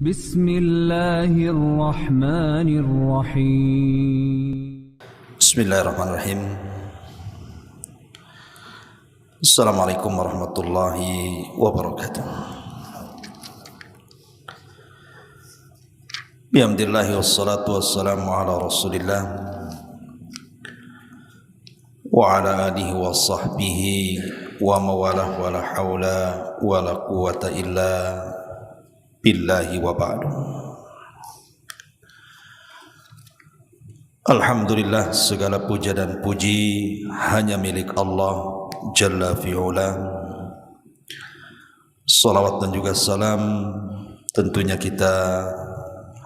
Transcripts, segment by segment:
Bismillahirrahmanirrahim. Bismillahirrahmanirrahim. Assalamualaikum warahmatullahi wabarakatuh. Bihamdillahi wassalatu wassalamu ala rasulillah wa ala alihi wa sahbihi wa mawalah wa la hawla wa la quwata illa billahi wa ba'du. Alhamdulillah, segala puja dan puji hanya milik Allah Jalla fi'ula. Salawat dan juga salam tentunya kita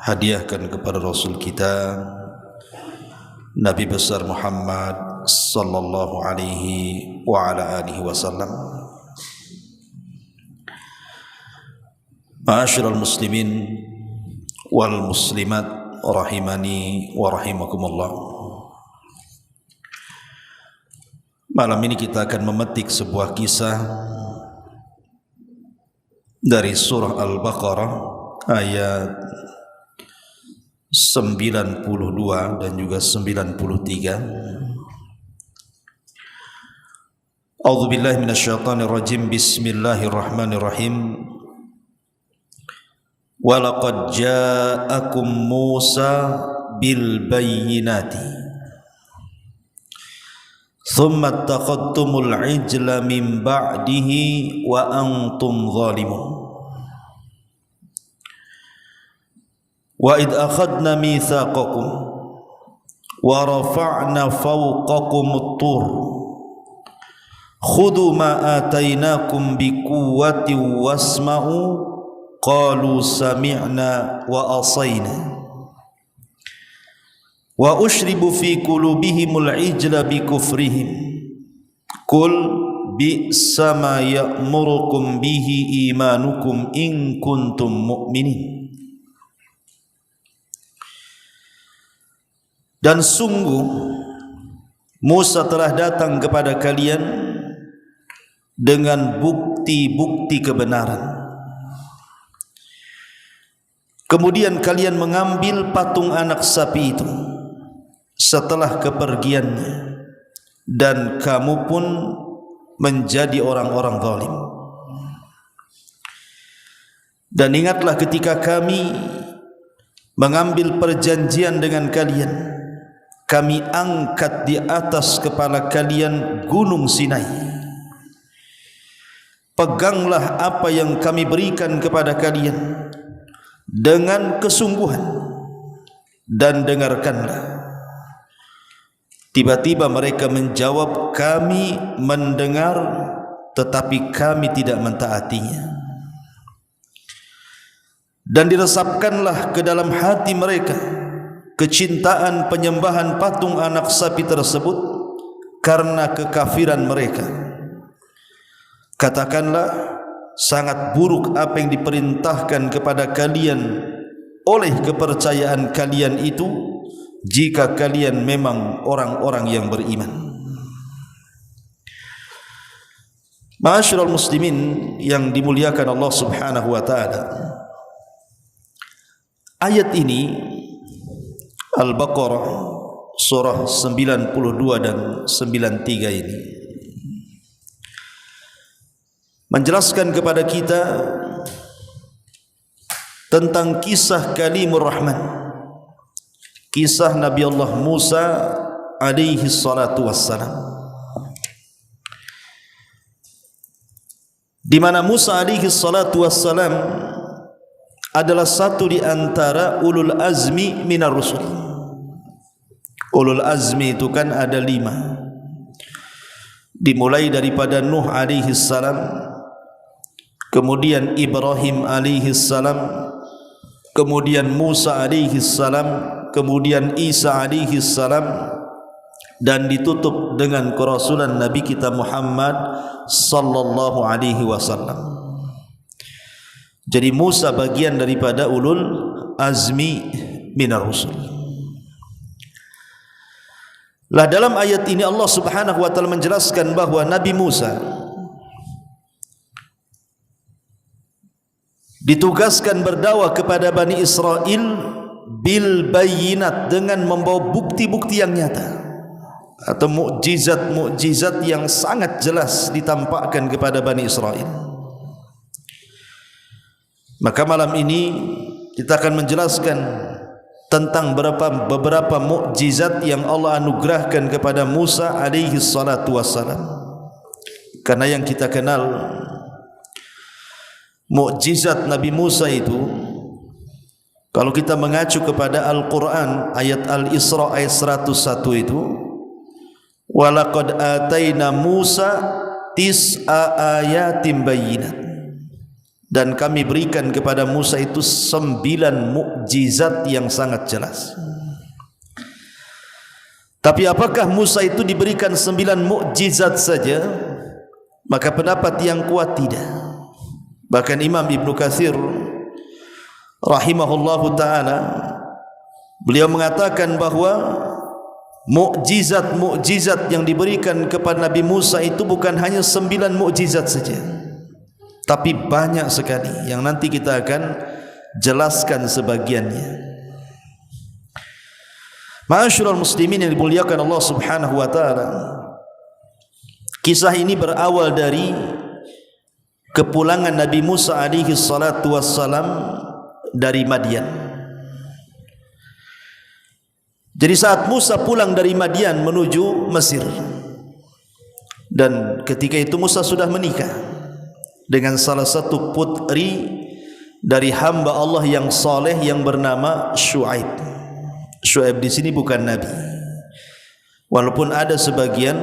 hadiahkan kepada Rasul kita Nabi besar Muhammad sallallahu alaihi wa ala alihi wasallam. Ma'asyiral muslimin wal muslimat rahimani wa rahimakumullah. Malam ini kita akan memetik sebuah kisah dari surah Al-Baqarah ayat 92 dan juga 93. A'udzubillahi minasyaitonirrajim. Bismillahirrahmanirrahim. Walaqad ja'akum Musa bil bayyinati thumma ittakhadtumul ijla min ba'dihi wa antum zalimun. Wa id akhadna mitsaqakum wa rafa'na fawqakumut tur khudhu ma atainakum biquwwatin wasma'u qalu sami'na wa asayna wa ushribu fi qulubihimul ijla bikufrihim qul bi'sa ma ya'murukum bihi imanukum in kuntum mu'minin. Dan sungguh Musa telah datang kepada kalian dengan bukti-bukti kebenaran. Kemudian kalian mengambil patung anak sapi itu setelah kepergiannya, dan kamu pun menjadi orang-orang zalim. Dan ingatlah ketika kami mengambil perjanjian dengan kalian, kami angkat di atas kepala kalian gunung Sinai. Peganglah apa yang kami berikan kepada kalian dengan kesungguhan dan dengarkanlah. Tiba-tiba mereka menjawab, kami mendengar tetapi kami tidak mentaatinya. Dan diresapkanlah ke dalam hati mereka kecintaan penyembahan patung anak sapi tersebut karena kekafiran mereka. Katakanlah, sangat buruk apa yang diperintahkan kepada kalian oleh kepercayaan kalian itu, jika kalian memang orang-orang yang beriman. Ma'asyiral muslimin yang dimuliakan Allah Subhanahu wa taala. Ayat ini Al-Baqarah surah 92 dan 93 ini menjelaskan kepada kita tentang kisah Kalimur Rahman, kisah Nabi Allah Musa alaihi salatu wassalam, di mana Musa alaihi salatu wassalam adalah satu di antara ulul azmi minar rusul. Ulul azmi itu kan ada 5, dimulai daripada Nuh alaihi salam, kemudian Ibrahim alaihi salam, kemudian Musa alaihi salam, kemudian Isa alaihi salam, dan ditutup dengan kerasulan Nabi kita Muhammad sallallahu alaihi wasallam. Jadi Musa bagian daripada ulul azmi minar rusul. Lah dalam ayat ini Allah Subhanahu wa taala menjelaskan bahwa Nabi Musa ditugaskan berdakwah kepada Bani Israel bil bayinat, dengan membawa bukti-bukti yang nyata atau mukjizat-mukjizat yang sangat jelas ditampakkan kepada Bani Israel. Maka malam ini kita akan menjelaskan tentang beberapa mukjizat yang Allah anugerahkan kepada Musa alaihi salatu wassalam. Karena yang kita kenal mukjizat Nabi Musa itu, kalau kita mengacu kepada Al-Quran ayat Al-Isra ayat 101 itu, walaqad ataina Musa tis'a ayatin bayyinat, dan kami berikan kepada Musa itu 9 mukjizat yang sangat jelas. Tapi apakah Musa itu diberikan 9 mukjizat saja? Maka pendapat yang kuat tidak. Bahkan Imam Ibnu Katsir rahimahullahu ta'ala, beliau mengatakan bahwa mukjizat-mukjizat yang diberikan kepada Nabi Musa itu bukan hanya 9 mukjizat saja, tapi banyak sekali yang nanti kita akan jelaskan sebagiannya. Ma'asyiral muslimin yang dimuliakan Allah Subhanahu wa taala, kisah ini berawal dari kepulangan Nabi Musa alaihi salatu wassalam dari Madian. Jadi saat Musa pulang dari Madian menuju Mesir, dan ketika itu Musa sudah menikah dengan salah satu putri dari hamba Allah yang saleh yang bernama Syuaib. Syuaib di sini bukan nabi, walaupun ada sebagian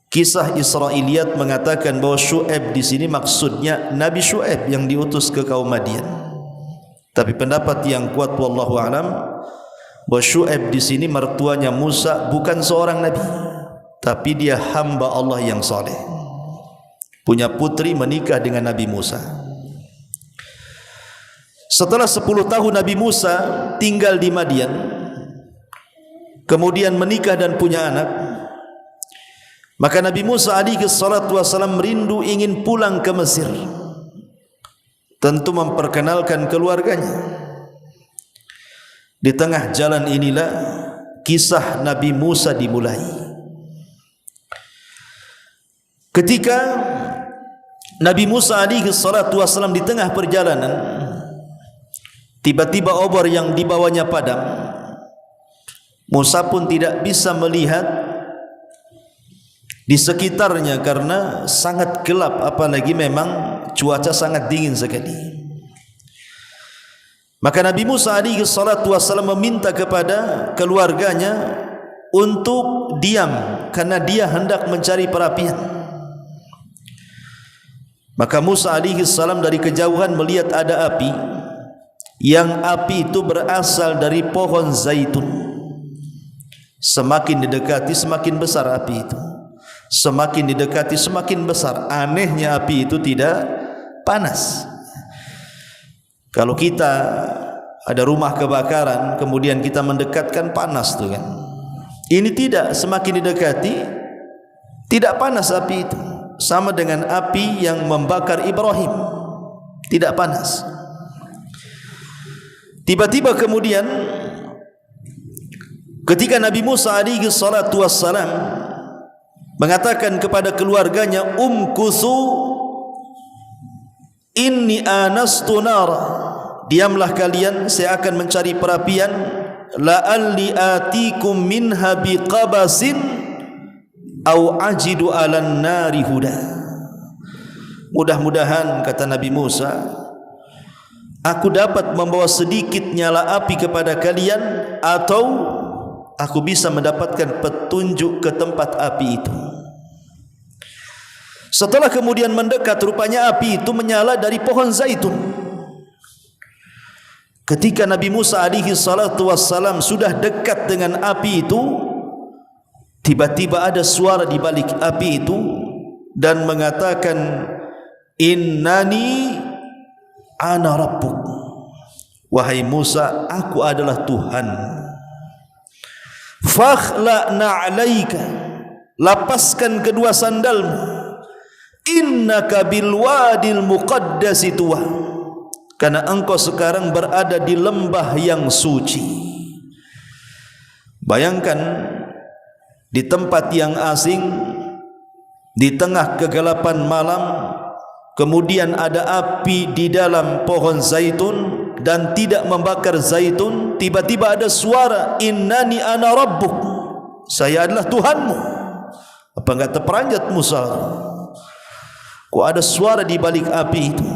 kisah Israiliyat mengatakan bahwa Syuaib di sini maksudnya Nabi Syuaib yang diutus ke kaum Madian. Tapi pendapat yang kuat wallahu alam bahwa Syuaib di sini mertuanya Musa bukan seorang nabi, tapi dia hamba Allah yang saleh, punya putri menikah dengan Nabi Musa. Setelah 10 tahun Nabi Musa tinggal di Madian, kemudian menikah dan punya anak, maka Nabi Musa alaihi salatu wasallam rindu ingin pulang ke Mesir, tentu memperkenalkan keluarganya. Di tengah jalan inilah kisah Nabi Musa dimulai. Ketika Nabi Musa alaihi salatu wasallam di tengah perjalanan, tiba-tiba obor yang dibawanya padam. Musa pun tidak bisa melihat di sekitarnya karena sangat gelap, apalagi memang cuaca sangat dingin sekali. Maka Nabi Musa alaihi salatu wasallam meminta kepada keluarganya untuk diam karena dia hendak mencari perapian. Maka Musa alaihi salam dari kejauhan melihat ada api, yang api itu berasal dari pohon zaitun. Semakin didekati semakin besar api itu, semakin didekati semakin besar. Anehnya api itu tidak panas. Kalau kita ada rumah kebakaran kemudian kita mendekatkan, panas tuh kan. Ini tidak, semakin didekati tidak panas api itu. Sama dengan api yang membakar Ibrahim, tidak panas. Tiba-tiba kemudian ketika Nabi Musa alaihi salatu wassalam mengatakan kepada keluarganya, umkusu inni anastu nara, diamlah kalian, saya akan mencari perapian, la'alli atikum minha biqabasin au ajidu 'alan nari huda. Mudah-mudahan, kata Nabi Musa, aku dapat membawa sedikit nyala api kepada kalian, atau aku bisa mendapatkan petunjuk ke tempat api itu. Setelah kemudian mendekat, rupanya api itu menyala dari pohon zaitun. Ketika Nabi Musa alaihi salatu wassalam sudah dekat dengan api itu, tiba-tiba ada suara di balik api itu dan mengatakan, innani ana rabbuk. Wahai Musa, aku adalah Tuhan. Fakhla na'alaika, lapaskan kedua sandalmu. Innaka bil wadil muqaddasi tuwa, karena engkau sekarang berada di lembah yang suci. Bayangkan di tempat yang asing, di tengah kegelapan malam, kemudian ada api di dalam pohon zaitun dan tidak membakar zaitun. Tiba-tiba ada suara, innani ana rabbuk, saya adalah Tuhanmu. Apa enggak terperanjat Musa? Kok ada suara di balik api itu?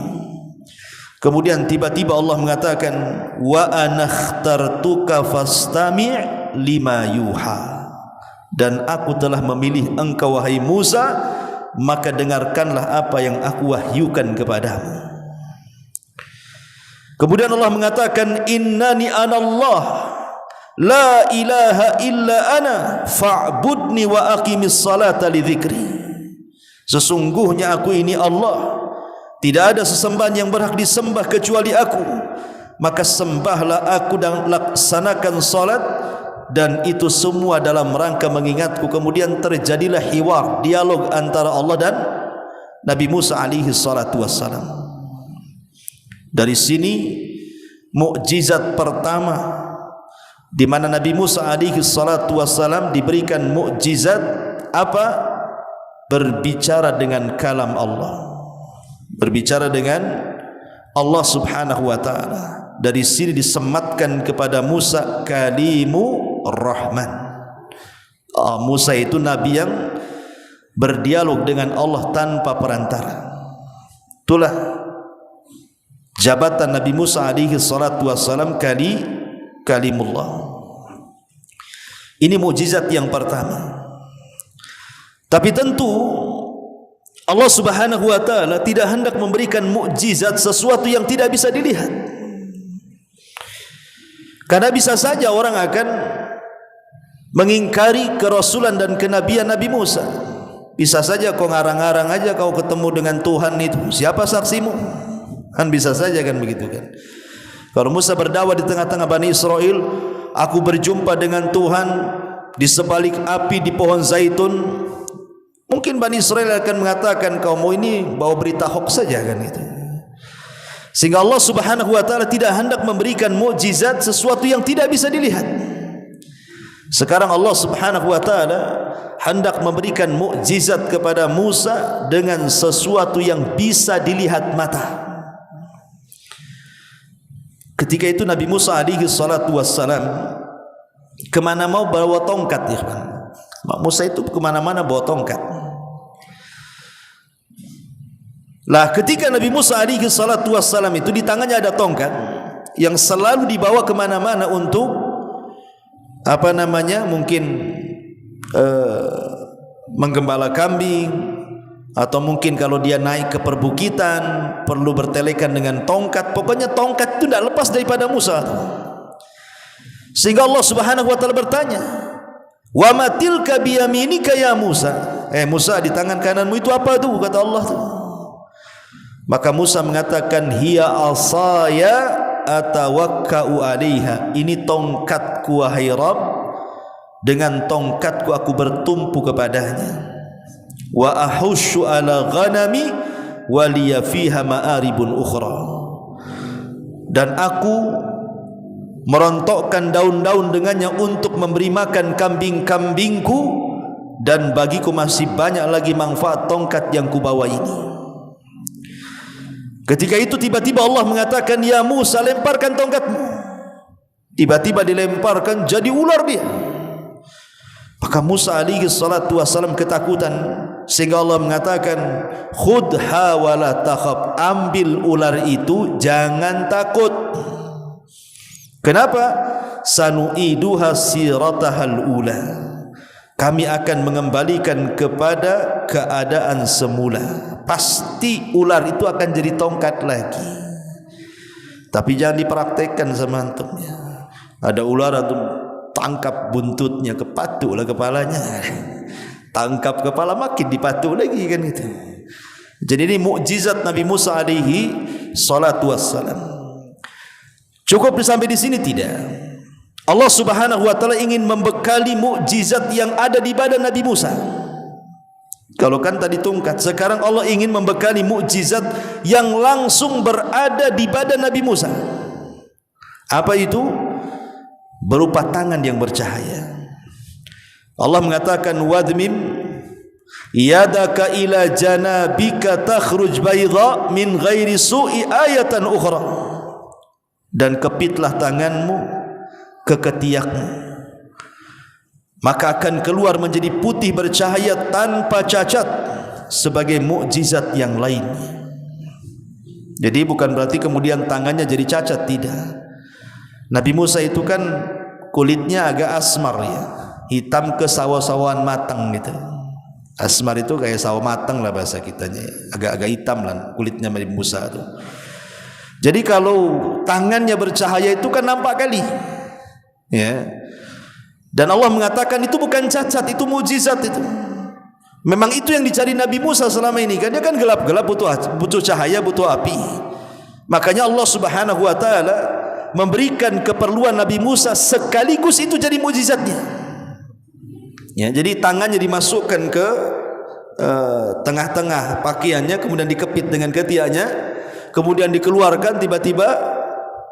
Kemudian tiba-tiba Allah mengatakan, wa anakhtartuka fastami' lima yuha, dan aku telah memilih engkau wahai Musa, maka dengarkanlah apa yang aku wahyukan kepadamu. Kemudian Allah mengatakan, innani anallah la ilaha illa ana fa'budni wa aqimis salata li dzikri. Sesungguhnya aku ini Allah, tidak ada sesembahan yang berhak disembah kecuali aku, maka sembahlah aku dan laksanakan salat, dan itu semua dalam rangka mengingatku. Kemudian terjadilah hiwar, dialog antara Allah dan Nabi Musa alaihi salatu wassalam. Dari sini mukjizat pertama di mana Nabi Musa alaihi salatu wassalam diberikan mukjizat apa? Berbicara dengan kalam Allah, berbicara dengan Allah subhanahu wa ta'ala. Dari sini disematkan kepada Musa kalimu rahman. Musa itu nabi yang berdialog dengan Allah tanpa perantara. Itulah jabatan Nabi Musa alaihi salatu wassalam, kalimullah. Ini mukjizat yang pertama. Tapi tentu Allah subhanahu wa ta'ala tidak hendak memberikan mukjizat sesuatu yang tidak bisa dilihat. Karena bisa saja orang akan mengingkari kerasulan dan kenabian Nabi Musa. Bisa saja kau ngarang-ngarang aja kau ketemu dengan Tuhan itu, siapa saksimu? Kan bisa saja kan begitu kan. Kalau Musa berdakwah di tengah-tengah Bani Israel, aku berjumpa dengan Tuhan di sebalik api di pohon zaitun, mungkin Bani Israel akan mengatakan, kamu ini bawa berita hoax saja kan itu. Sehingga Allah subhanahu wa ta'ala tidak hendak memberikan mukjizat sesuatu yang tidak bisa dilihat. Sekarang Allah subhanahu wa ta'ala hendak memberikan mukjizat kepada Musa dengan sesuatu yang bisa dilihat mata. Ketika itu Nabi Musa alaihi salatu wassalam kemana mau bawa tongkat, ya kan? Musa itu kemana-mana bawa tongkat. Lah ketika Nabi Musa alaihi salatu wassalam itu di tangannya ada tongkat yang selalu dibawa kemana-mana untuk apa namanya, mungkin menggembala kambing, atau mungkin kalau dia naik ke perbukitan perlu bertelekan dengan tongkat. Pokoknya tongkat itu tidak lepas daripada Musa. Sehingga Allah subhanahu wa ta'ala bertanya, wa ma tilka biyaminika ya Musa. Musa, di tangan kananmu itu apa itu? Kata Allah tu. Maka Musa mengatakan, hiya asaya atawakka'u 'alaiha. Ini tongkatku wahai Rabb, dengan tongkatku aku bertumpu kepadanya. Wa ahushu ala ghanami wa liya fiha ma'aribun ukhra. Dan aku merontokkan daun-daun dengannya untuk memberi makan kambing-kambingku, dan bagiku masih banyak lagi manfaat tongkat yang kubawa ini. Ketika itu tiba-tiba Allah mengatakan, ya Musa, lemparkan tongkatmu. Tiba-tiba dilemparkan, jadi ular dia. Maka Musa alaihi salatu wassalam ketakutan, sehingga Allah mengatakan, khudha wa la takhaf, ambil ular itu, jangan takut. Kenapa? Sanu'iduha siratahal ula, kami akan mengembalikan kepada keadaan semula. Pasti ular itu akan jadi tongkat lagi. Tapi jangan dipraktekkan sama antum ya. Ada ular antum tangkap buntutnya, kepatuklah kepalanya. Tangkap kepala makin dipatuk lagi kan itu. Jadi ini mukjizat Nabi Musa alaihi salatu wassalam. Cukup sampai di sini? Tidak. Allah subhanahu wa ta'ala ingin membekali mukjizat yang ada di badan Nabi Musa. Kalau kan tadi tongkat, sekarang Allah ingin membekali mukjizat yang langsung berada di badan Nabi Musa. Apa itu? Berupa tangan yang bercahaya. Allah mengatakan wadmim yadaka ila janabika takhruj bayda min ghairi su'i ayatan ukhra. Dan kepitlah tanganmu ke ketiakmu, maka akan keluar menjadi putih bercahaya tanpa cacat sebagai mukjizat yang lainnya. Jadi bukan berarti kemudian tangannya jadi cacat, tidak. Nabi Musa itu kan kulitnya agak asmar ya, hitam ke sawo-sawoan matang gitu. Asmar itu kayak sawo matang lah bahasa kitanya, agak-agak hitam lah kulitnya Nabi Musa itu. Jadi kalau tangannya bercahaya itu kan nampak kali, ya. Dan Allah mengatakan itu bukan cacat, itu mukjizat itu. Memang itu yang dicari Nabi Musa selama ini, kan dia kan gelap-gelap, butuh cahaya, butuh api. Makanya Allah Subhanahu wa taala memberikan keperluan Nabi Musa sekaligus itu jadi mukjizatnya. Ya, jadi tangannya dimasukkan ke tengah-tengah pakaiannya, kemudian dikepit dengan ketiaknya, kemudian dikeluarkan, tiba-tiba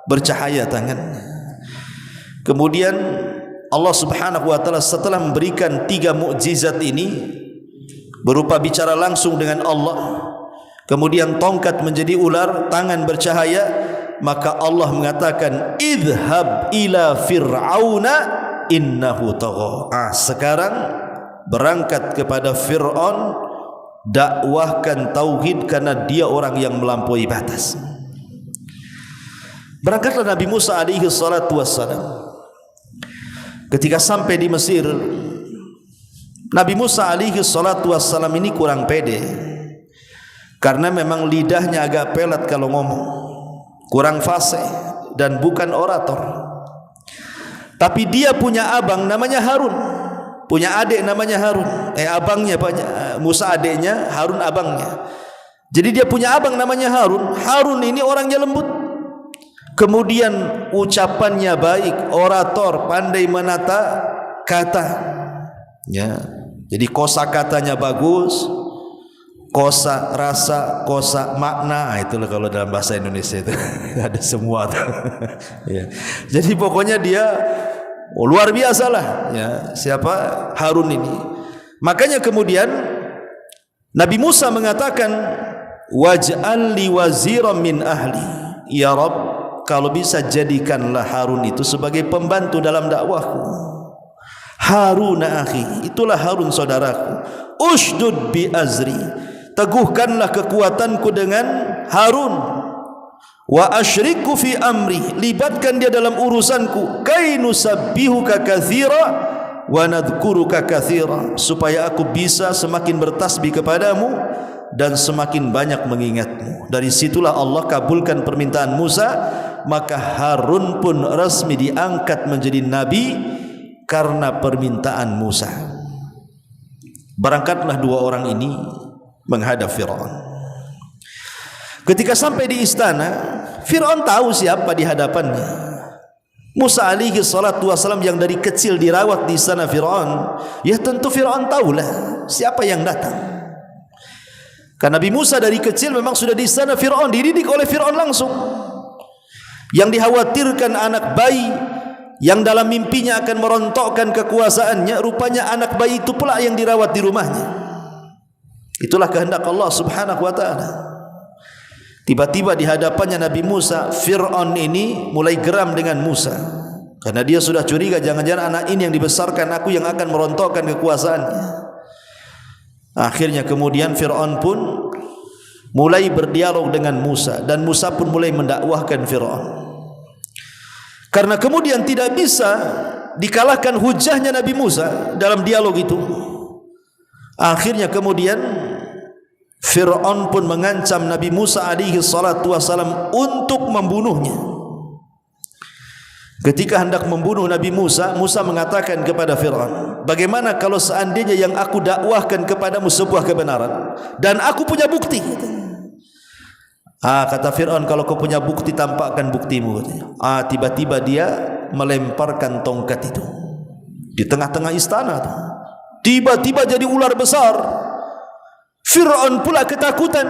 bercahaya tangannya. Kemudian Allah Subhanahu wa taala setelah memberikan 3 mukjizat ini berupa bicara langsung dengan Allah, kemudian tongkat menjadi ular, tangan bercahaya, maka Allah mengatakan idhab ila fir'auna innahu tagha. Sekarang berangkat kepada Fir'aun, dakwahkan tauhid karena dia orang yang melampaui batas. Berangkatlah Nabi Musa alaihi salatu wassalam. Ketika sampai di Mesir, Nabi Musa alaihi salatu wassalam ini kurang pede, karena memang lidahnya agak pelat kalau ngomong, kurang fasih dan bukan orator. Tapi dia punya abang namanya Harun, punya adik namanya Harun. Abangnya Musa adiknya, Harun abangnya. Jadi dia punya abang namanya Harun. Harun ini orangnya lembut, kemudian ucapannya baik, orator, pandai menata kata, ya. Jadi kosakatanya bagus, kosa rasa, kosa makna, itulah kalau dalam bahasa Indonesia itu ada semua ya. Jadi pokoknya dia luar biasa lah, ya, siapa Harun ini. Makanya kemudian Nabi Musa mengatakan waj'al li waziran min ahli, ya Rabb, kalau bisa jadikanlah Harun itu sebagai pembantu dalam dakwahku. Harun akhi, itulah Harun saudaraku. Ushdud bi azri, teguhkanlah kekuatanku dengan Harun. Wa asyriku fi amri, libatkan dia dalam urusanku. Kai nusabbihuka katsira wa nadhkuruka katsira, supaya aku bisa semakin bertasbih kepadamu dan semakin banyak mengingatmu. Dari situlah Allah kabulkan permintaan Musa, maka Harun pun resmi diangkat menjadi nabi karena permintaan Musa. Berangkatlah 2 orang ini menghadap Fir'aun. Ketika sampai di istana, Fir'aun tahu siapa di hadapannya. Musa alaihi salatu wasalam yang dari kecil dirawat di istana Fir'aun, ya tentu Fir'aun tahulah siapa yang datang. Karena Nabi Musa dari kecil memang sudah di istana Fir'aun, dididik oleh Fir'aun langsung. Yang dikhawatirkan anak bayi yang dalam mimpinya akan merontokkan kekuasaannya, rupanya anak bayi itu pula yang dirawat di rumahnya. Itulah kehendak Allah Subhanahu wa taala. Tiba-tiba di hadapannya Nabi Musa, Fir'aun ini mulai geram dengan Musa, karena dia sudah curiga jangan-jangan anak ini yang dibesarkan aku yang akan merontokkan kekuasaannya. Akhirnya kemudian Fir'aun pun mulai berdialog dengan Musa, dan Musa pun mulai mendakwahkan Fir'aun. Karena kemudian tidak bisa dikalahkan hujahnya Nabi Musa dalam dialog itu. Akhirnya kemudian Fir'aun pun mengancam Nabi Musa alaihi salatu wasalam untuk membunuhnya. Ketika hendak membunuh Nabi Musa, Musa mengatakan kepada Fir'aun, bagaimana kalau seandainya yang aku dakwahkan kepadamu sebuah kebenaran dan aku punya bukti? Kata Fir'aun, kalau kau punya bukti tampakkan buktimu. Tiba-tiba dia melemparkan tongkat itu di tengah-tengah istana. Tiba-tiba jadi ular besar Fir'aun pula ketakutan,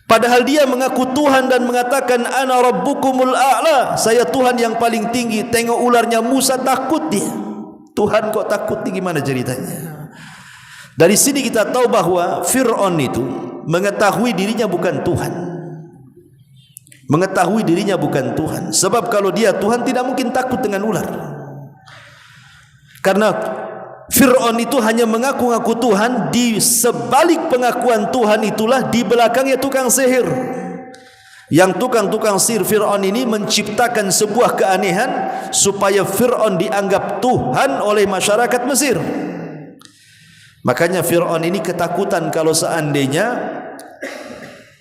padahal dia mengaku Tuhan dan mengatakan ana rabbukumul a'la, saya Tuhan yang paling tinggi. Tengok ularnya Musa, takut dia. Tuhan kok takut nih, gimana ceritanya? Dari sini kita tahu bahwa Fir'aun itu mengetahui dirinya bukan Tuhan. Mengetahui dirinya bukan Tuhan. Sebab kalau dia Tuhan tidak mungkin takut dengan ular. Karena Fir'aun itu hanya mengaku-ngaku Tuhan. Di sebalik pengakuan Tuhan itulah di belakangnya tukang sihir. Yang tukang-tukang sihir Fir'aun ini menciptakan sebuah keanehan supaya Fir'aun dianggap Tuhan oleh masyarakat Mesir. Makanya Fir'aun ini ketakutan kalau seandainya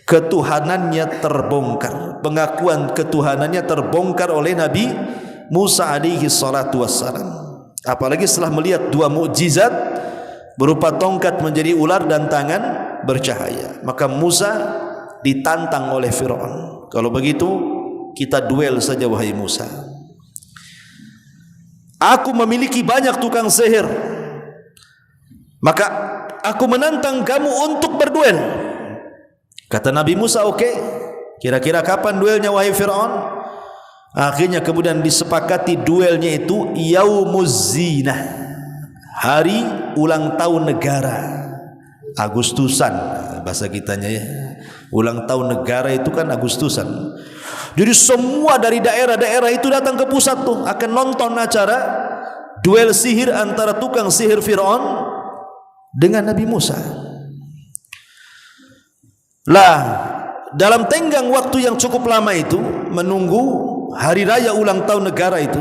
ketuhanannya terbongkar, pengakuan ketuhanannya terbongkar oleh Nabi Musa alaihi salatu wassalam. Apalagi setelah melihat dua mukjizat berupa tongkat menjadi ular dan tangan bercahaya. Maka Musa ditantang oleh Fir'aun. Kalau begitu kita duel saja wahai Musa. Aku memiliki banyak tukang sihir, maka aku menantang kamu untuk berduel. Kata Nabi Musa, oke. Kira-kira kapan duelnya wahai Fir'aun? Akhirnya kemudian disepakati duelnya itu Yaumuz Zinah, hari ulang tahun negara, Agustusan bahasa kitanya ya. Ulang tahun negara itu kan Agustusan. Jadi semua dari daerah-daerah itu datang ke pusat tuh, akan nonton acara duel sihir antara tukang sihir Fir'aun dengan Nabi Musa. Lah, dalam tenggang waktu yang cukup lama itu, menunggu hari raya ulang tahun negara itu,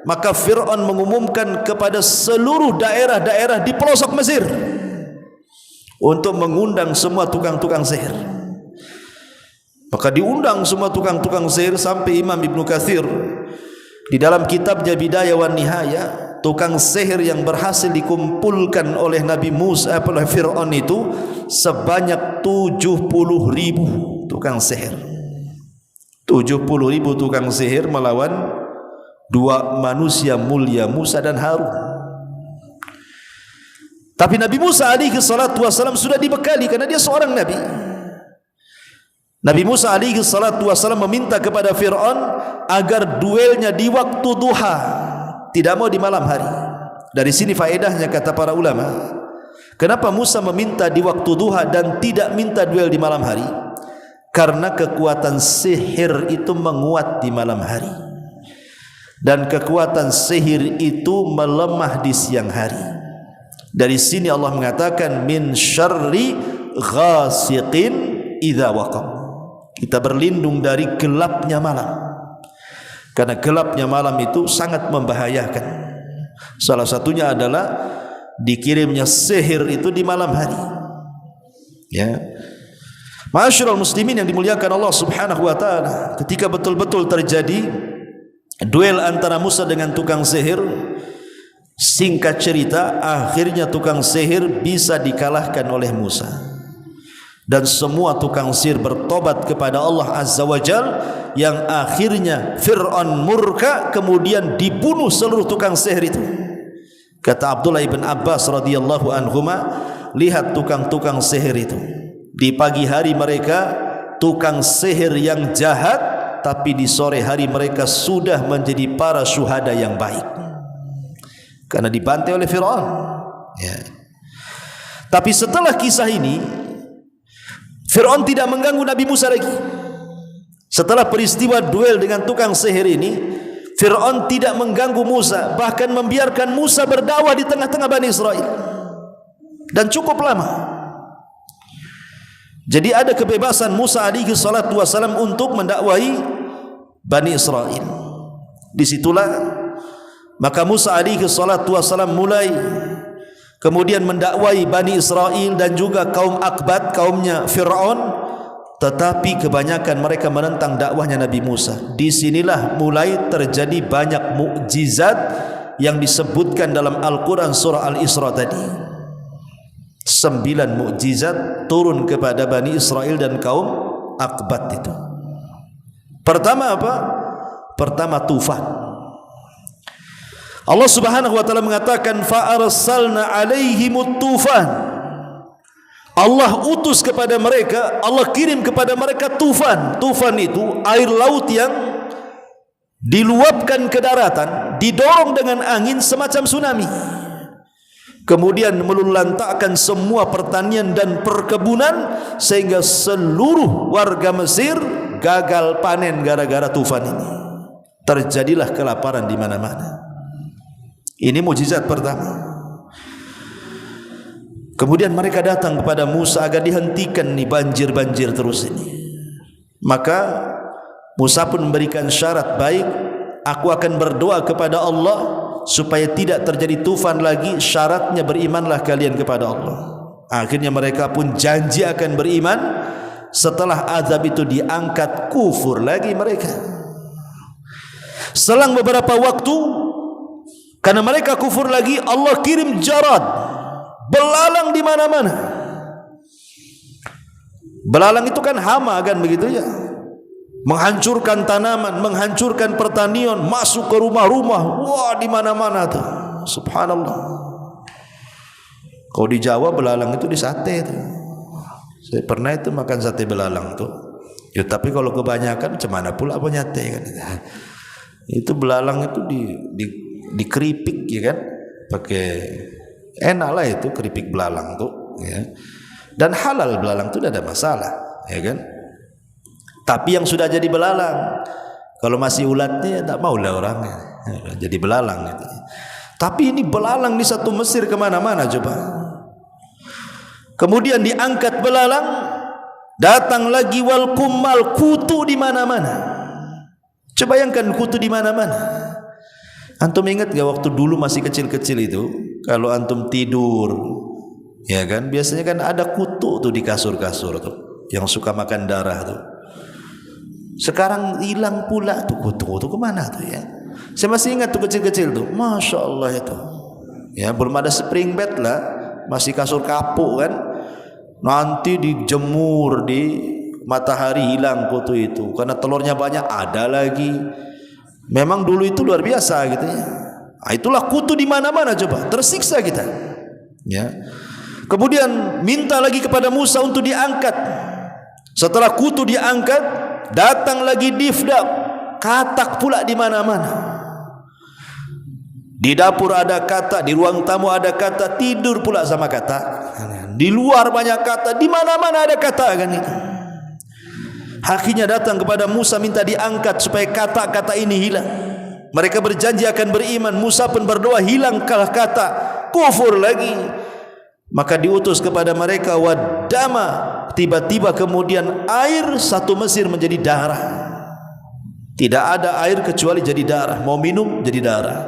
maka Fir'aun mengumumkan kepada seluruh daerah-daerah di pelosok Mesir untuk mengundang semua tukang-tukang sihir. Maka diundang semua tukang-tukang sihir sampai Imam Ibnu Katsir di dalam kitabnya Bidayah wan Nihayah, tukang sihir yang berhasil dikumpulkan oleh Nabi Musa oleh Fir'aun itu sebanyak 70.000 tukang sihir. 70.000 tukang sihir melawan dua manusia mulia, Musa dan Harun. Tapi Nabi Musa alaihi salatu wasallam sudah dibekali karena dia seorang nabi. Nabi Musa alaihi salatu wasallam meminta kepada Fir'aun agar duelnya di waktu duha, tidak mau di malam hari. Dari sini faedahnya kata para ulama, kenapa Musa meminta di waktu duha dan tidak minta duel di malam hari? Karena kekuatan sihir itu menguat di malam hari, dan kekuatan sihir itu melemah di siang hari. Dari sini Allah mengatakan min syarri ghasiqin idza waqab. Kita berlindung dari gelapnya malam, karena gelapnya malam itu sangat membahayakan. Salah satunya adalah dikirimnya sihir itu di malam hari. Ya, ma'asyiral muslimin yang dimuliakan Allah Subhanahu wa taala, ketika betul-betul terjadi duel antara Musa dengan tukang sihir, singkat cerita akhirnya tukang sihir bisa dikalahkan oleh Musa. Dan semua tukang sihir bertobat kepada Allah Azza wa Jal, yang akhirnya Fir'aun murka, kemudian dibunuh seluruh tukang sihir itu. Kata Abdullah ibn Abbas radhiyallahu anhuma, lihat tukang-tukang sihir itu. Di pagi hari mereka tukang sihir yang jahat, tapi di sore hari mereka sudah menjadi para syuhada yang baik karena dibantai oleh Fir'aun. Ya. Tapi setelah kisah ini, Fir'aun tidak mengganggu Nabi Musa lagi. Setelah peristiwa duel dengan tukang sihir ini, Fir'aun tidak mengganggu Musa, bahkan membiarkan Musa berdakwah di tengah-tengah Bani Israel, dan cukup lama. Jadi ada kebebasan Musa alaihi salatu wasalam untuk mendakwahi Bani Israel. Disitulah maka Musa alaihi salatu wasalam mulai kemudian mendakwahi Bani Israel dan juga kaum Akbat, kaumnya Fir'aun. Tetapi kebanyakan mereka menentang dakwahnya Nabi Musa. Disinilah mulai terjadi banyak mukjizat yang disebutkan dalam Al-Quran surah Al-Isra tadi. 9 mukjizat turun kepada Bani Israel dan kaum Akbat itu. Pertama apa? Pertama tufan. Allah Subhanahu wa taala mengatakan fa arsalna alaihimut tufan. Allah utus kepada mereka, Allah kirim kepada mereka tufan. Tufan itu air laut yang diluapkan ke daratan, didorong dengan angin semacam tsunami, kemudian meluluhlantakkan semua pertanian dan perkebunan, sehingga seluruh warga Mesir gagal panen gara-gara tufan ini. Terjadilah kelaparan di mana-mana. Ini mukjizat pertama. Kemudian mereka datang kepada Musa agar dihentikan nih banjir-banjir terus ini. Maka Musa pun memberikan syarat, baik, aku akan berdoa kepada Allah supaya tidak terjadi tufan lagi, syaratnya berimanlah kalian kepada Allah. Akhirnya mereka pun janji akan beriman. Setelah azab itu diangkat, kufur lagi mereka. Selang beberapa waktu, karena mereka kufur lagi, Allah kirim jarad, belalang di mana-mana. Belalang itu kan hama kan begitu ya, menghancurkan tanaman, menghancurkan pertanian, masuk ke rumah-rumah. Wah, di mana-mana tuh. Subhanallah. Kalau di Jawa belalang itu disate tuh. Saya pernah itu makan sate belalang tuh. Ya, tapi kalau kebanyakan cemana pula apa nyate kan. Itu belalang itu dikeripik ya kan. Pakai enak lah itu keripik belalang tuh ya. Dan halal belalang itu tidak ada masalah ya kan. Tapi yang sudah jadi belalang, kalau masih ulatnya tak mau lah orang jadi belalang gitu. Tapi ini belalang di satu Mesir kemana-mana coba. Kemudian diangkat belalang, datang lagi wal kummal, kutu di mana-mana. Coba bayangkan kutu di mana-mana. Antum ingat gak waktu dulu masih kecil-kecil itu, kalau antum tidur, ya kan, biasanya kan ada kutu tuh di kasur-kasur tuh, yang suka makan darah tuh. Sekarang hilang pula tuh kutu kemana tuh ya? Saya masih ingat tuh kecil-kecil tuh, masya Allah itu. Ya belum ada spring bed lah, masih kasur kapuk kan. Nanti dijemur di matahari hilang kutu itu, karena telurnya banyak ada lagi. Memang dulu itu luar biasa gitu ya. Nah, itulah kutu di mana-mana coba, tersiksa kita. Ya. Kemudian minta lagi kepada Musa untuk diangkat. Setelah kutu diangkat, datang lagi difdak, katak pula di mana-mana. Di dapur ada katak, di ruang tamu ada katak, tidur pula sama katak. Di luar banyak katak, di mana-mana ada katak kan itu. Akhirnya datang kepada Musa minta diangkat supaya kata-kata ini hilang. Mereka berjanji akan beriman. Musa pun berdoa, hilanglah kata, kufur lagi. Maka diutus kepada mereka wadama. Tiba-tiba kemudian air satu Mesir menjadi darah. Tidak ada air kecuali jadi darah. Mau minum jadi darah,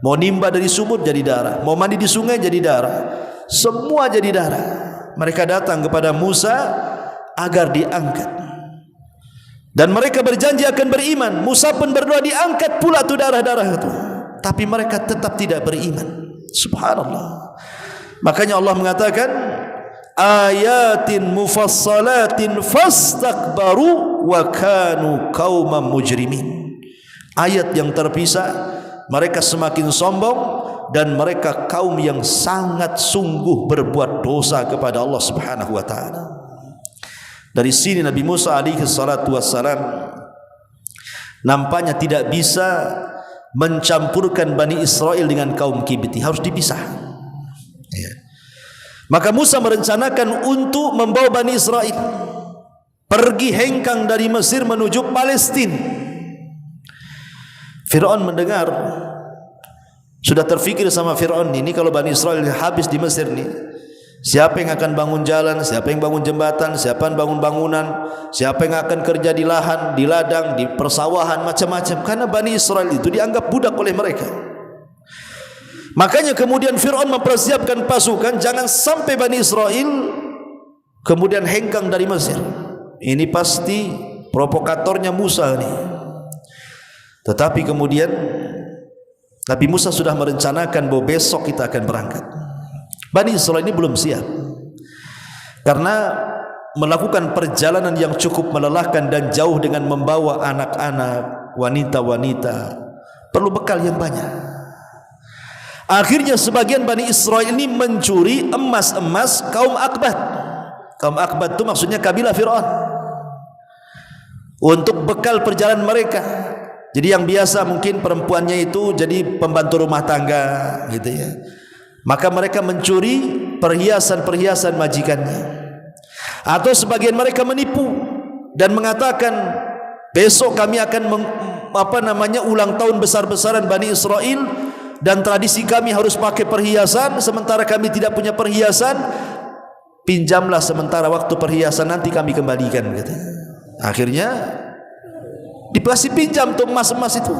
mau nimba dari sumur jadi darah, mau mandi di sungai jadi darah. Semua jadi darah. Mereka datang kepada Musa agar diangkat. Dan mereka berjanji akan beriman. Musa pun berdoa diangkat pula tu darah-darah itu. Tapi mereka tetap tidak beriman. Subhanallah. Makanya Allah mengatakan, ayatin mufassalatin fastakbaru wa kanu qauman mujrimin. Ayat yang terpisah, mereka semakin sombong dan mereka kaum yang sangat sungguh berbuat dosa kepada Allah Subhanahu wa taala. Dari sini Nabi Musa alaihi salatu wassalam nampaknya tidak bisa mencampurkan Bani Israel dengan kaum Kibti, harus dipisah ya. Maka Musa merencanakan untuk membawa Bani Israel pergi hengkang dari Mesir menuju Palestina. Fir'aun mendengar, sudah terfikir sama Fir'aun ini, kalau Bani Israel habis di Mesir nih, siapa yang akan bangun jalan, siapa yang bangun jembatan, siapa yang bangun bangunan, siapa yang akan kerja di lahan, di ladang, di persawahan, macam-macam. Karena Bani Israel itu dianggap budak oleh mereka. Makanya kemudian Fir'aun mempersiapkan pasukan, jangan sampai Bani Israel kemudian hengkang dari Mesir. Ini pasti provokatornya Musa nih. Tetapi kemudian Nabi Musa sudah merencanakan bahwa besok kita akan berangkat. Bani Israel ini belum siap, karena melakukan perjalanan yang cukup melelahkan dan jauh dengan membawa anak-anak, wanita-wanita, perlu bekal yang banyak. Akhirnya sebagian Bani Israel ini mencuri emas-emas kaum Akbat. Kaum Aqbat itu maksudnya kabilah Fir'aun, untuk bekal perjalanan mereka. Jadi yang biasa mungkin perempuannya itu jadi pembantu rumah tangga gitu ya, maka mereka mencuri perhiasan-perhiasan majikannya. Atau sebagian mereka menipu dan mengatakan besok kami akan ulang tahun besar-besaran Bani Israel dan tradisi kami harus pakai perhiasan, sementara kami tidak punya perhiasan. Pinjamlah sementara waktu perhiasan, nanti kami kembalikan gitu. Akhirnya dikasih pinjam tuh emas-emas itu.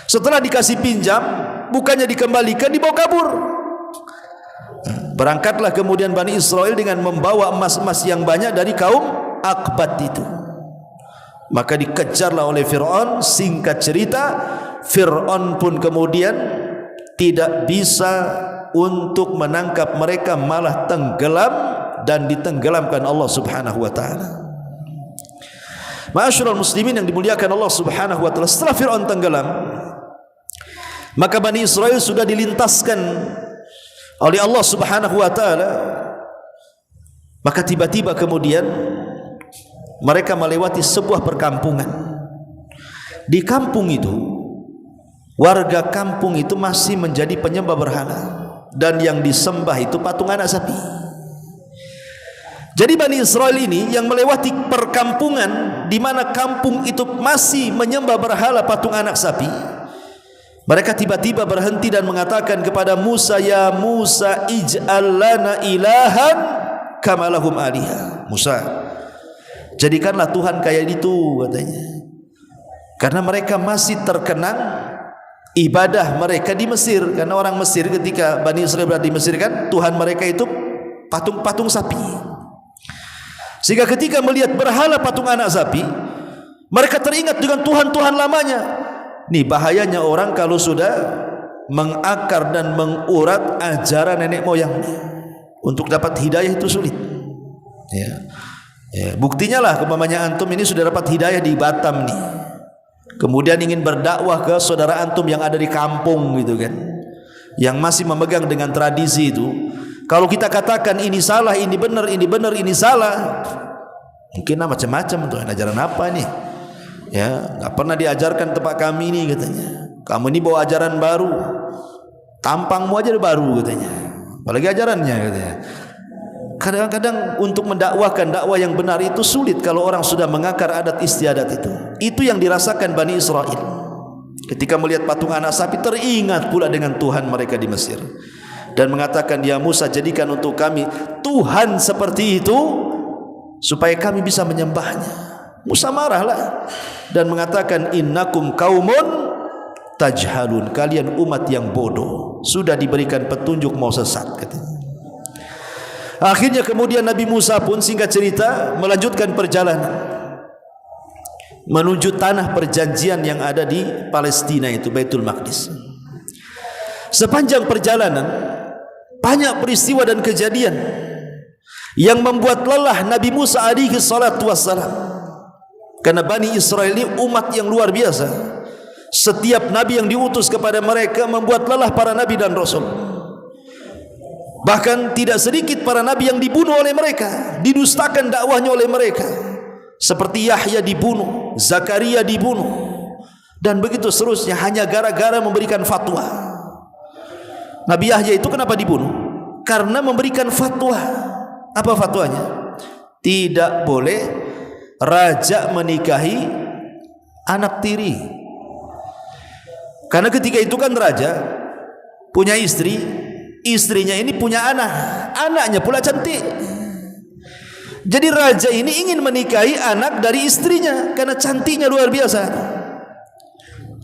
Setelah dikasih pinjam, bukannya dikembalikan, dibawa kabur. Berangkatlah kemudian Bani Israel dengan membawa emas-emas yang banyak dari kaum Aqbat itu. Maka dikejarlah oleh Fir'aun. Singkat cerita, Fir'aun pun kemudian tidak bisa untuk menangkap mereka, malah tenggelam dan ditenggelamkan Allah Subhanahu wa taala. Ma'asyiral muslimin yang dimuliakan Allah Subhanahu wa taala, setelah Fir'aun tenggelam, maka Bani Israel sudah dilintaskan oleh Allah Subhanahu wa taala. Maka tiba-tiba kemudian mereka melewati sebuah perkampungan. Di kampung itu, warga kampung itu masih menjadi penyembah berhala, dan yang disembah itu patung anak sapi. Jadi Bani Israel ini yang melewati perkampungan di mana kampung itu masih menyembah berhala patung anak sapi, mereka tiba-tiba berhenti dan mengatakan kepada Musa, "Ya Musa, ij'al lana ilahan kama lahum aliha." Musa, jadikanlah Tuhan kayak itu, katanya. Karena mereka masih terkenang ibadah mereka di Mesir. Karena orang Mesir ketika Bani Israel berada di Mesir kan, Tuhan mereka itu patung-patung sapi. Sehingga ketika melihat berhala patung anak sapi, mereka teringat dengan Tuhan-Tuhan lamanya. Nih bahayanya orang kalau sudah mengakar dan mengurat ajaran nenek moyangnya. Untuk dapat hidayah itu sulit. Ya, buktinya lah, umpamanya antum ini sudah dapat hidayah di Batam nih, kemudian ingin berdakwah ke saudara antum yang ada di kampung gitu kan, yang masih memegang dengan tradisi itu. Kalau kita katakan ini salah, ini benar, ini salah, mungkin macam-macam tuh, ajaran apa nih? Ya, nggak pernah diajarkan tempat kami ini katanya. Kamu ini bawa ajaran baru, tampangmu aja baru katanya, apalagi ajarannya katanya. Kadang-kadang untuk mendakwahkan dakwah yang benar itu sulit kalau orang sudah mengakar adat istiadat itu. Itu yang dirasakan Bani Israel. Ketika melihat patung anak sapi, teringat pula dengan Tuhan mereka di Mesir, dan mengatakan, "Ya Musa, jadikan untuk kami Tuhan seperti itu supaya kami bisa menyembahnya." Musa marahlah dan mengatakan, "Innakum qaumun tajhalun." Kalian umat yang bodoh, sudah diberikan petunjuk mau sesat, katanya. Akhirnya kemudian Nabi Musa pun singkat cerita melanjutkan perjalanan menuju tanah perjanjian yang ada di Palestina, itu Baitul Maqdis. Sepanjang perjalanan banyak peristiwa dan kejadian yang membuat lelah Nabi Musa alaihi salatu wassalam. Karena Bani Israel ini umat yang luar biasa. Setiap nabi yang diutus kepada mereka membuat lelah para nabi dan rasul. Bahkan tidak sedikit para nabi yang dibunuh oleh mereka, didustakan dakwahnya oleh mereka. Seperti Yahya dibunuh, Zakaria dibunuh, dan begitu seterusnya, hanya gara-gara memberikan fatwa. Nabi Yahya itu kenapa dibunuh? Karena memberikan fatwa. Apa fatwanya? Tidak boleh raja menikahi anak tiri. Karena ketika itu kan raja punya istri, istrinya ini punya anak, anaknya pula cantik. Jadi raja ini ingin menikahi anak dari istrinya karena cantiknya luar biasa.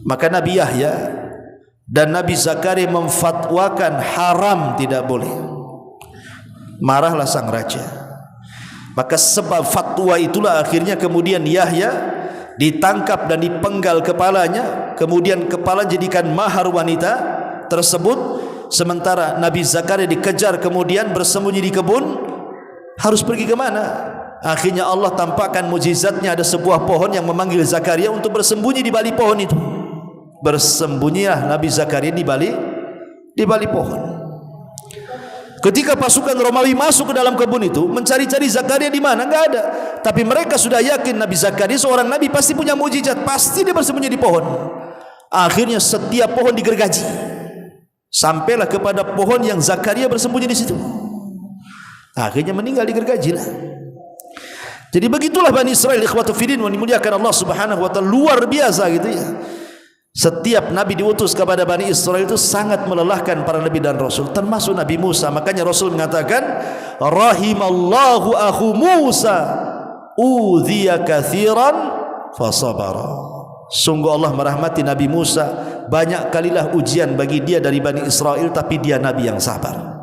Maka Nabi Yahya dan Nabi Zakaria memfatwakan haram, tidak boleh. Marahlah sang raja. Maka sebab fatwa itulah akhirnya kemudian Yahya ditangkap dan dipenggal kepalanya, kemudian kepala jadikan mahar wanita tersebut. Sementara Nabi Zakaria dikejar kemudian bersembunyi di kebun, harus pergi ke mana? Akhirnya Allah tampakkan mujizatnya, ada sebuah pohon yang memanggil Zakaria untuk bersembunyi di balik pohon itu. Bersembunyilah Nabi Zakaria di balik pohon. Ketika pasukan Romawi masuk ke dalam kebun itu, mencari-cari Zakaria di mana, enggak ada. Tapi mereka sudah yakin Nabi Zakaria seorang nabi, pasti punya mukjizat, pasti dia bersembunyi di pohon. Akhirnya setiap pohon digergaji, sampailah kepada pohon yang Zakaria bersembunyi di situ. Akhirnya meninggal, digergajilah. Jadi begitulah Bani Israel, ikhwatu fiddin, dimuliakan Allah Subhanahu wa taala, luar biasa gitu ya. Setiap nabi diutus kepada Bani Israel itu sangat melelahkan para nabi dan rasul, termasuk Nabi Musa. Makanya Rasul mengatakan, rahimallahu akhu Musa udhiya katsiran fasabara. Sungguh Allah merahmati Nabi Musa, banyak kalilah ujian bagi dia dari Bani Israel, tapi dia nabi yang sabar.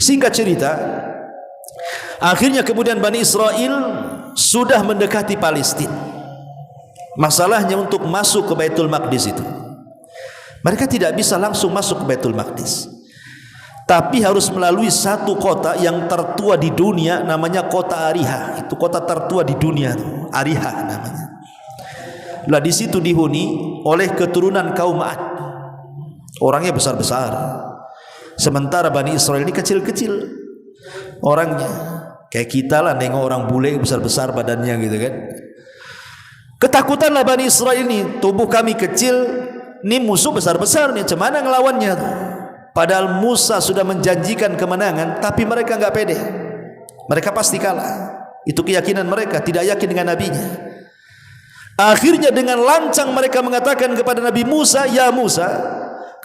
Singkat cerita, akhirnya kemudian Bani Israel sudah mendekati Palestina. Masalahnya untuk masuk ke Baitul Maqdis itu, mereka tidak bisa langsung masuk ke Baitul Maqdis, tapi harus melalui satu kota yang tertua di dunia, namanya kota Ariha. Itu kota tertua di dunia, Ariha namanya. Lah di situ dihuni oleh keturunan kaum Ad, orangnya besar-besar. Sementara Bani Israel ini kecil-kecil orangnya, kayak kita lah nengok orang bule besar-besar badannya gitu kan. Ketakutanlah Bani Israel ini, tubuh kami kecil, ini musuh besar-besar nih, macam mana ngelawannya tuh? Padahal Musa sudah menjanjikan kemenangan, tapi mereka enggak pede. Mereka pasti kalah. Itu keyakinan mereka, tidak yakin dengan nabinya. Akhirnya dengan lancang mereka mengatakan kepada Nabi Musa, ya Musa,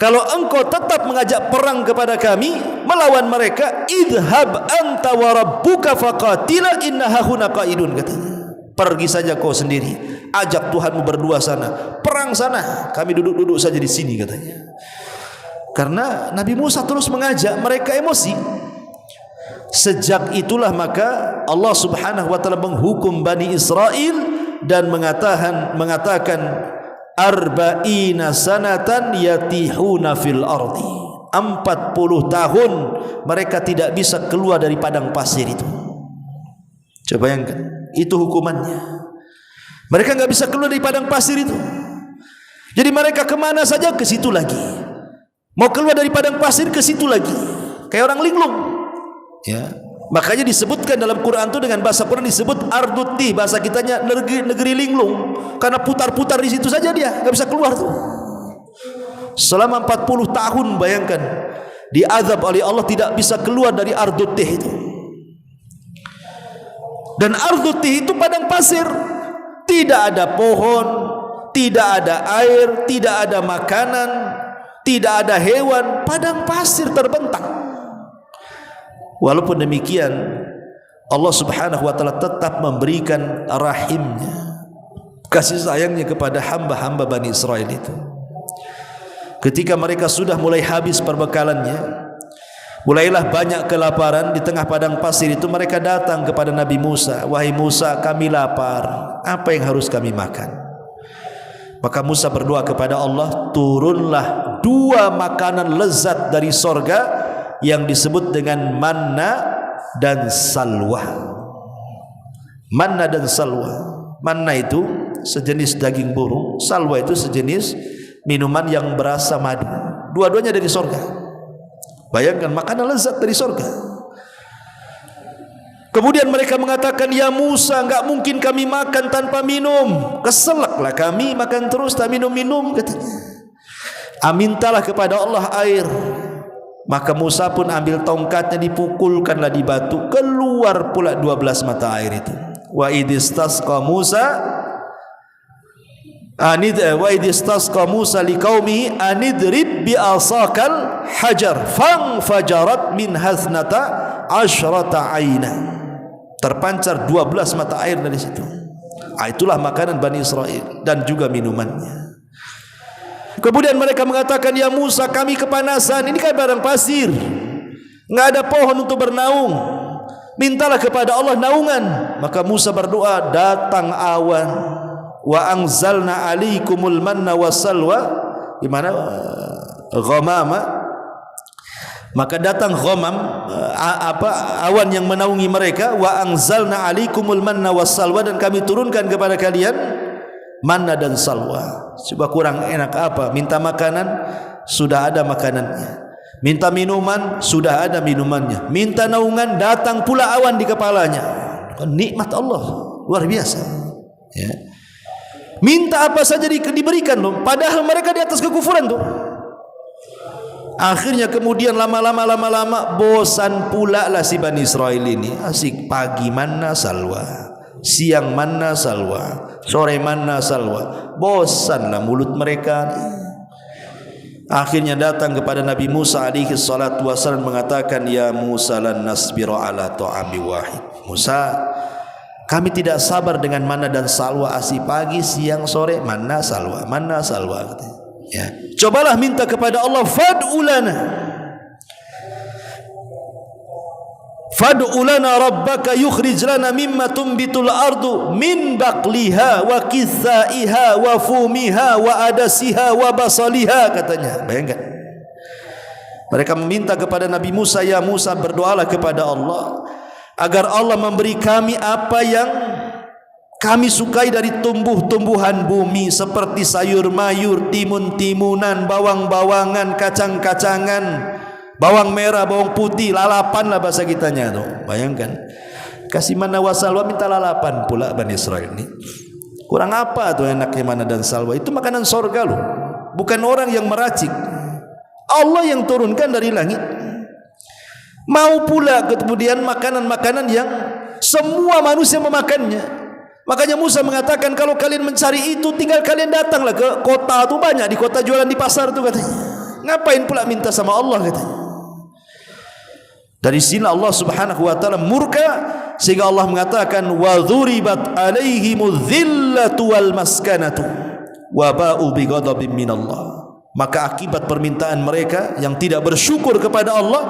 kalau engkau tetap mengajak perang kepada kami, melawan mereka, idhab anta wa rabbuka faqatila inna hahuna qaidun, katanya. Pergi saja kau sendiri, ajak Tuhanmu berdua sana, perang sana, kami duduk-duduk saja di sini, katanya. Karena Nabi Musa terus mengajak, mereka emosi. Sejak itulah maka Allah Subhanahu wa taala menghukum Bani Israel dan mengatakan arba'ina sanatan yatihuna fil ardi. 40 tahun mereka tidak bisa keluar dari padang pasir itu. Coba bayangkan, itu hukumannya. Mereka enggak bisa keluar dari padang pasir itu. Jadi mereka kemana saja ke situ lagi. Mau keluar dari padang pasir ke situ lagi, kayak orang linglung. Ya, makanya disebutkan dalam Quran itu, dengan bahasa Quran disebut arduti, bahasa kitanya negeri linglung, karena putar-putar di situ saja dia, enggak bisa keluar tuh. Selama 40 tahun, bayangkan, diazab oleh Allah, tidak bisa keluar dari arduti itu. Dan arduti itu padang pasir, tidak ada pohon, tidak ada air, tidak ada makanan, tidak ada hewan, padang pasir terbentang. Walaupun demikian, Allah Subhanahu wa taala tetap memberikan rahimnya, kasih sayangnya kepada hamba-hamba Bani Israel itu. Ketika mereka sudah mulai habis perbekalannya, mulailah banyak kelaparan di tengah padang pasir itu, mereka datang kepada Nabi Musa, wahai Musa, kami lapar, apa yang harus kami makan? Maka Musa berdoa kepada Allah, turunlah 2 makanan lezat dari sorga yang disebut dengan manna dan salwa. Manna dan salwa. Manna itu sejenis daging burung, salwa itu sejenis minuman yang berasa madu. Dua-duanya dari sorga. Bayangkan, makanan lezat dari sorga. Kemudian mereka mengatakan, ya Musa, enggak mungkin kami makan tanpa minum. Keselaklah kami makan terus tak minum-minum, katanya. Amintalah kepada Allah air. Maka Musa pun ambil tongkatnya, dipukulkanlah di batu, keluar pula 12 mata air itu. Wa idistasqa Musa liqaumihi anidrib bi asaqal hajar fajarat min hasnata asyrata aina. Terpancar 12 mata air dari situ. Itulah makanan Bani Israel dan juga minumannya. Kemudian mereka mengatakan, ya Musa, kami kepanasan, ini kan padang pasir, enggak ada pohon untuk bernaung, mintalah kepada Allah naungan. Maka Musa berdoa, datang awan, wa anzalna alaikumul manna wassalwa, di mana ghamama, maka datang ghamam, awan yang menaungi mereka, wa anzalna alaikumul manna wassalwa, dan kami turunkan kepada kalian manna dan salwa. Coba kurang enak apa? Minta makanan, sudah ada makanannya. Minta minuman, sudah ada minumannya. Minta naungan, datang pula awan di kepalanya. Nikmat Allah luar biasa, ya. Minta apa saja diberikan loh, padahal mereka di atas kekufuran tuh. Akhirnya kemudian lama-lama bosan pula lah si Bani Israel ini. Asik pagi manna salwa, siang manna salwa, sore manna salwa. Bosanlah mulut mereka. Akhirnya datang kepada Nabi Musa alaihi salatu wasallam mengatakan, ya Musa lan nasbiru ala ta'ami wahid. Musa, kami tidak sabar dengan manna dan salwa asih pagi, siang, sore, manna salwa, manna salwa. Ya, cobalah minta kepada Allah, fad'u lana rabbaka yukhrij lana mimma tumbitul ardu min baqliha wa qithaiha wa fumiha wa adasiha wa basaliha, katanya. Bayangkan, mereka meminta kepada Nabi Musa, ya Musa, berdoalah kepada Allah agar Allah memberi kami apa yang kami sukai dari tumbuh-tumbuhan bumi, seperti sayur mayur, timun-timunan, bawang-bawangan, kacang-kacangan, bawang merah, bawang putih, lalapan lah bahasa kitanya tuh. Bayangkan, kasih mana wasalwa, minta lalapan pula Bani Israel ini. Kurang apa tuh enaknya mana dan salwa? Itu makanan sorga loh, bukan orang yang meracik. Allah yang turunkan dari langit. Mau pula kemudian makanan-makanan yang semua manusia memakannya. Makanya Musa mengatakan, kalau kalian mencari itu, tinggal kalian datanglah ke kota tu, banyak di kota jualan di pasar tu, katanya. Ngapain pula minta sama Allah, katanya. Dari sini Allah Subhanahu wa taala murka, sehingga Allah mengatakan, wa dzuribat alaihimudz dzillatu wal maskanatu wa ba'u bi ghadabin minallah. Maka akibat permintaan mereka yang tidak bersyukur kepada Allah,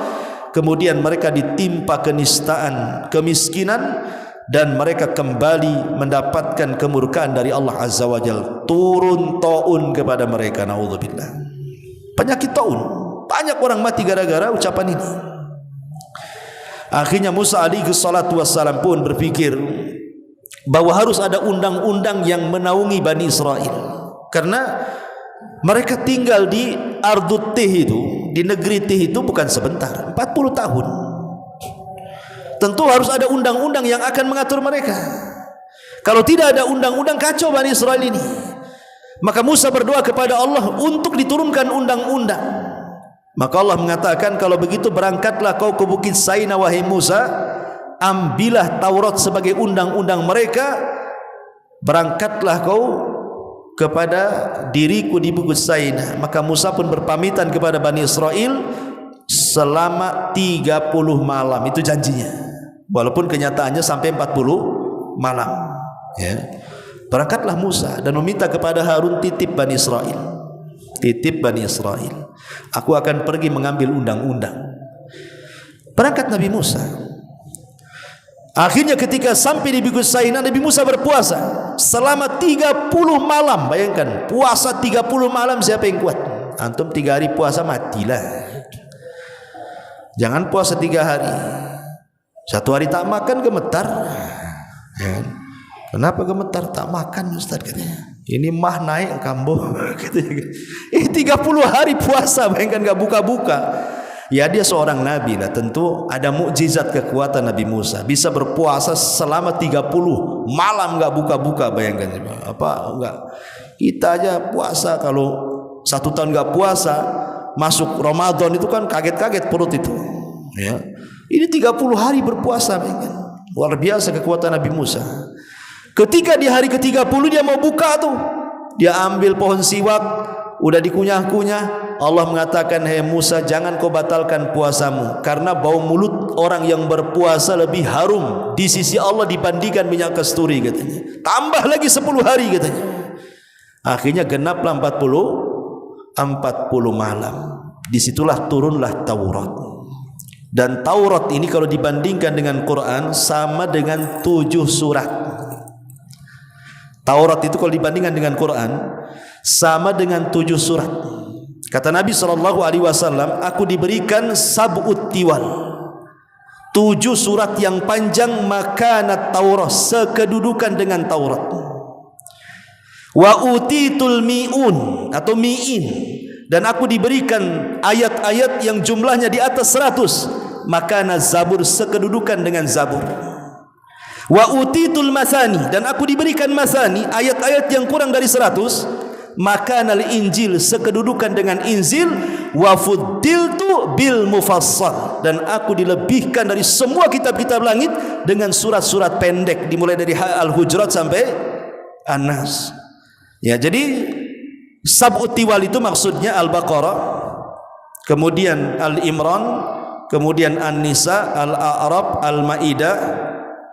kemudian mereka ditimpa kenistaan, kemiskinan, dan mereka kembali mendapatkan kemurkaan dari Allah Azza wa Jalla. Turun taun kepada mereka, naudzubillah. Penyakit taun, banyak orang mati gara-gara ucapan ini. Akhirnya Musa alaihi salatu wassalam pun berpikir bahwa harus ada undang-undang yang menaungi Bani Israel, karena mereka tinggal di Ardut Tih itu, di negeri Tih itu bukan sebentar, 40 tahun. Tentu harus ada undang-undang yang akan mengatur mereka. Kalau tidak ada undang-undang, kacau Bani Israel ini. Maka Musa berdoa kepada Allah untuk diturunkan undang-undang. Maka Allah mengatakan, kalau begitu berangkatlah kau ke Bukit Saina wahai Musa, ambillah Taurat sebagai undang-undang mereka, berangkatlah kau kepada diriku di Bukit Saina. Maka Musa pun berpamitan kepada Bani Israel selama 30 malam, itu janjinya. Walaupun kenyataannya sampai 40 malam, ya. Berangkatlah Musa dan meminta kepada Harun, titip Bani Israel, titip Bani Israel, aku akan pergi mengambil undang-undang. Berangkat Nabi Musa. Akhirnya ketika sampai di Bukit Saina, Nabi Musa berpuasa selama 30 malam. Bayangkan, puasa 30 malam, siapa yang kuat? Antum 3 hari puasa matilah. Jangan puasa 3 hari, 1 hari tak makan gemetar, ya. Kenapa gemetar? Tak makan Ustaz, katanya. Ini mah naik kambuh, katanya. 30 hari puasa, bayangkan gak buka-buka. Ya, dia seorang nabi lah, tentu ada mukjizat kekuatan Nabi Musa, bisa berpuasa selama 30 malam gak buka-buka. Bayangkan apa enggak? Kita aja puasa, kalau 1 tahun gak puasa, masuk Ramadan itu kan kaget-kaget perut itu, ya. Ini 30 hari berpuasa, bayangkan. Luar biasa kekuatan Nabi Musa. Ketika di hari ke-30 dia mau buka tuh, dia ambil pohon siwak, udah dikunyah-kunyah. Allah mengatakan, hei Musa, jangan kau batalkan puasamu, karena bau mulut orang yang berpuasa lebih harum di sisi Allah dibandingkan minyak kasturi, katanya. Tambah lagi 10 hari, katanya. Akhirnya genaplah 40 malam. Disitulah turunlah Taurat. Dan Taurat ini kalau dibandingkan dengan Quran sama dengan 7 surat. Taurat itu kalau dibandingkan dengan Quran sama dengan 7 surat. Kata Nabi SAW, aku diberikan sab'ut tiwal, 7 surat yang panjang, makanat Taurat, sekedudukan dengan Taurat. Wa utitul mi'un atau mi'in, dan aku diberikan ayat-ayat yang jumlahnya di atas 100, maka Zabur sekedudukan dengan Zabur. Wa utitul masani, dan aku diberikan masani, ayat-ayat yang kurang dari 100, maka Injil sekedudukan dengan Injil. Wa fuddiltu bil mufassal, dan aku dilebihkan dari semua kitab-kitab langit dengan surat-surat pendek, dimulai dari Al-Hujurat sampai An-Nas. Ya, jadi sab'ut tiwal itu maksudnya Al-Baqarah, kemudian Al-Imran, kemudian An-Nisa, Al-A'raf, Al-Maidah,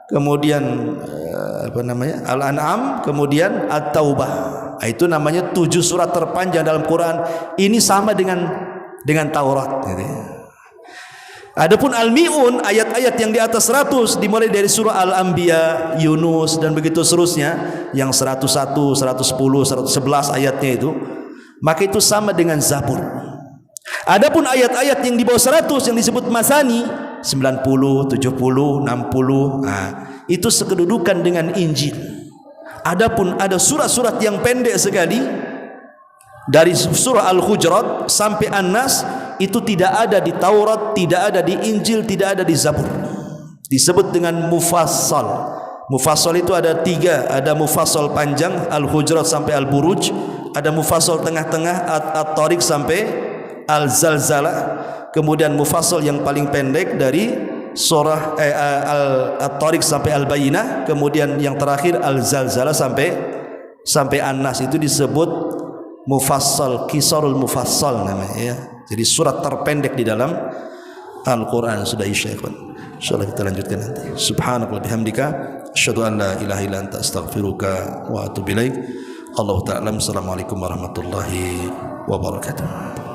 kemudian Al-An'am, kemudian At-Taubah. Itu namanya 7 surat terpanjang dalam Quran. Ini sama dengan Taurat gitu ya. Adapun Al-Mi'un, ayat-ayat yang di atas 100, dimulai dari surah Al-Anbiya, Yunus, dan begitu seterusnya, yang 101, 110, 111 ayatnya itu, maka itu sama dengan Zabur. Adapun ayat-ayat yang di bawah 100 yang disebut masani, 90, 70, 60, itu sekedudukan dengan Injil. Adapun ada surat-surat yang pendek sekali, dari surah Al-Hujurat sampai An-Nas, itu tidak ada di Taurat, tidak ada di Injil, tidak ada di Zabur. Disebut dengan mufassal. Mufassal itu ada 3, ada mufassal panjang Al-Hujurat sampai Al-Buruj, ada mufassal tengah-tengah At-Tariq sampai Al-Zalzalah, kemudian mufassal yang paling pendek dari surah At-Tariq sampai Al-Bayyinah, kemudian yang terakhir Al-Zalzalah sampai An-Nas. Itu disebut mufassal, kisarul mufassal namanya ya. Jadi surat terpendek di dalam Al-Quran. Sudah isyaikhwan, insyaallah kita lanjutkan nanti. Subhanallah bihamdika, asyhadu an la ilaha illa anta, astaghfiruka wa atubu ilaik. Allahu ta'ala. Assalamualaikum warahmatullahi wabarakatuh.